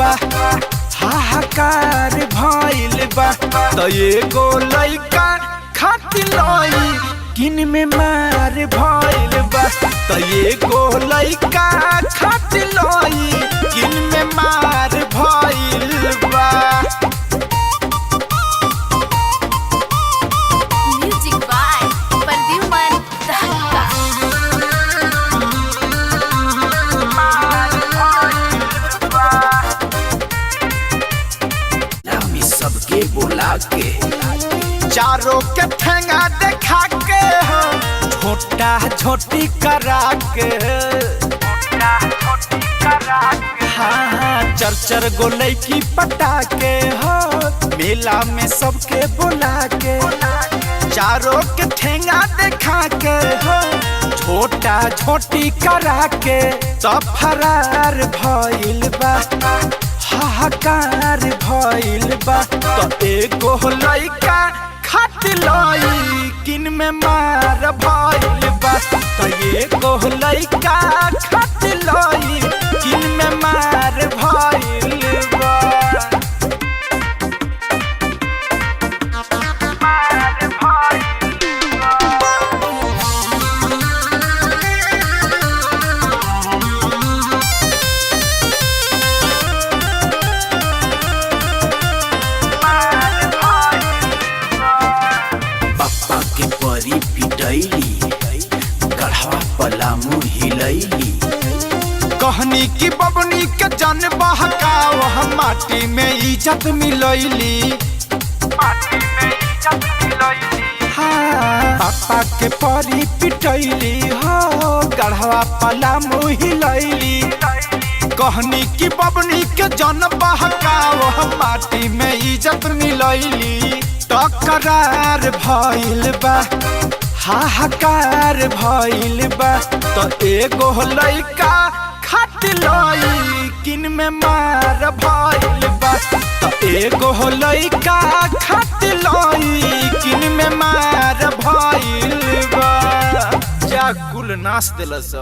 बा, हाहाकार भइल बा। तो एगो लइका खातिर किन में मार भइल बा। तो एगो लइका खातिर किन में मार भइल बा। Music by Pradyuman Dahaga। लामी सबके बुला के चारों के ठेंगा देखा के छोटा छोटी करा के हाँ चर गोलै की पटा के हो मेला में सबके बुला के चारों के ठेंगा देखा के हो छोटा छोटी करा के सब फरार भइल बा, हाहाकार भइल बा। तो एगो लइका खातिर किन में मार भइल बा। तो एगो लइका खातिर किन में मार भइल बा। पप्पा के परी पिटैली गढ़वा पलामू हिलैली कहनी की बबनी के जन बहकाव हम माटी में इज्जत मिलैली। हाँ पापा के परी पिटैली हो गढ़वा पलामू हिलैली कहनी की बबनी के जन बहकाव हम माटी में इज्जत मिलैली। तकरार भइल बा, हाहाकार भइल बा। तो एगो लइका खातिर किन में मार भइल बा। तो एगो लइका खातिर किन में मार भइल बा। जा कुल नाच देलस।